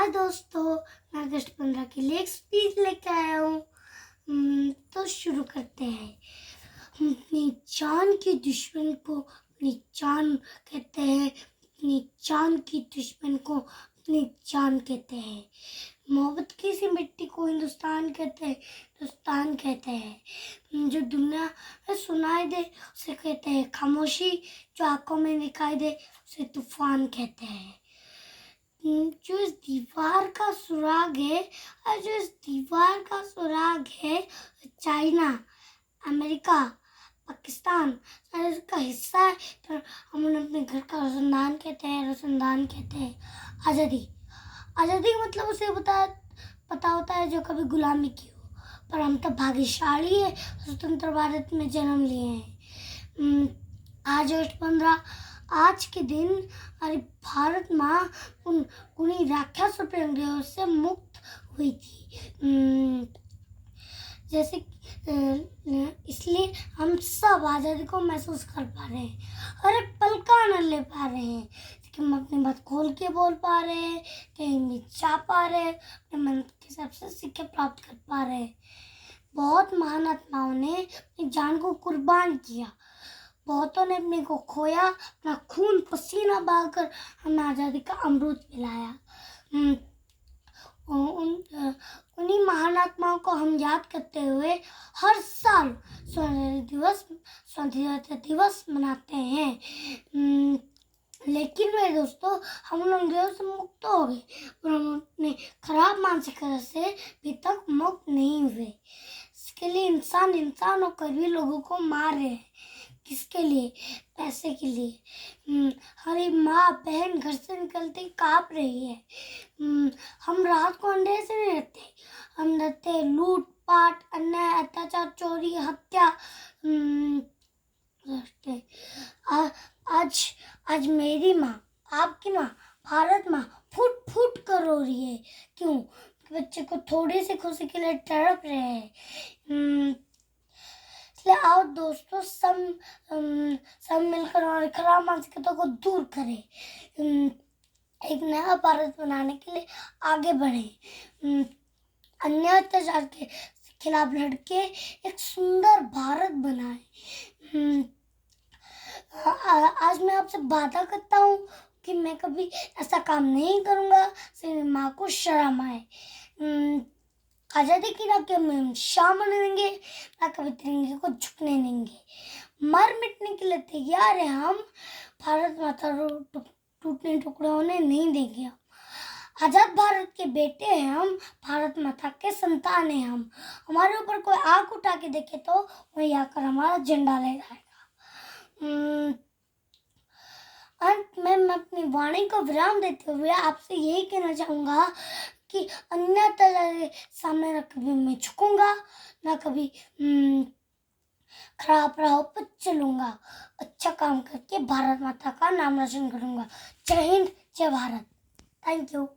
हाय दोस्तों, मैं अगस्त 15 के लिए एक स्पीच लेके आया हूँ। तो शुरू करते हैं। हम अपनी जान के दुश्मन को अपनी जान कहते हैं, अपनी जान की दुश्मन को अपनी जान कहते हैं। मोहब्बत की सी मिट्टी को हिंदुस्तान कहते हैं, हिंदुस्तान कहते हैं। जो दुनिया में सुनाई दे उसे कहते हैं खामोशी, जो आंखों में दिखाई दे उसे तूफान कहते हैं। जो इस दीवार का सुराग है और जो इस दीवार का सुराग है चाइना, अमेरिका, पाकिस्तान का हिस्सा है, तो हम उन्हें अपने घर का रोशनदान कहते हैं। रोशनदान कहते हैं आज़ादी। आज़ादी का मतलब उसे पता होता है जो कभी गुलामी की हो, पर हम तो भाग्यशाली है, स्वतंत्र भारत में जन्म लिए हैं। आज अगस्त 15, आज के दिन हमारी भारत माँ उन्हीं राक्षस रूपी अंग्रेजों से मुक्त हुई थी। जैसे इसलिए हम सब आज़ादी को महसूस कर पा रहे हैं, हर एक पल का आनंद ले पा रहे हैं कि हम अपनी बात खोल के बोल पा रहे हैं, कहीं भी जा पा रहे हैं, अपने मन के हिसाब से शिक्षा प्राप्त कर पा रहे हैं। बहुत महान आत्माओं ने अपनी जान को कुर्बान किया, बहुतों ने अपने को खोया, अपना खून पसीना बहाकर हमें आज़ादी का अमृत पिलाया। उन्हीं महान आत्माओं को हम याद करते हुए हर साल स्वतंत्रता दिवस मनाते हैं। लेकिन मेरे दोस्तों, हम उन अंग्रेजों से मुक्त हो गए, पर हम अपने खराब मानसिकता से अभी तक मुक्त नहीं हुए। इसके लिए इंसान होकर भी लोगों को मार रहे हैं। किसके लिए? पैसे के लिए। हमारी माँ बहन घर से निकलते काँप रही है। हम रात को अंधेरे से नहीं रहते, हम रहते लूट पाट, अन्याय, अत्याचार, चोरी, हत्या। आज मेरी माँ, आपकी माँ, भारत माँ फूट फूट कर रो रही है। क्यों? बच्चे को थोड़ी सी खुशी के लिए तड़प रहे हैं। इसलिए आओ दोस्तों, सब मिलकर हमारी खराब मानसिकता को दूर करें, एक नया भारत बनाने के लिए आगे बढ़े, अन्याय अत्याचार के खिलाफ लड़के एक सुंदर भारत बनाए। आज मैं आपसे वादा करता हूँ कि मैं कभी ऐसा काम नहीं करूँगा जिससे माँ को शर्म आए। आज़ादी की राह में हम शाम नहीं देंगे, ना कभी तिरंगे को झुकने देंगे। मर मिटने के लिए तैयार है हम, भारत माता टूटने टुकड़े होने नहीं देंगे। आजाद भारत के बेटे हैं हम, भारत माता के संतान हैं हम। हमारे ऊपर कोई आंख उठा के देखे तो वही आकर हमारा झंडा लहराएगा। अंत में मैं अपनी वाणी को विराम देते हुए आपसे यही कहना चाहूँगा कि अन्यथा सामने न कभी मैं झुकूंगा, ना कभी खराब राह पर चलूँगा। अच्छा काम करके भारत माता का नाम रोशन करूँगा। जय हिंद, जय भारत। Thank you.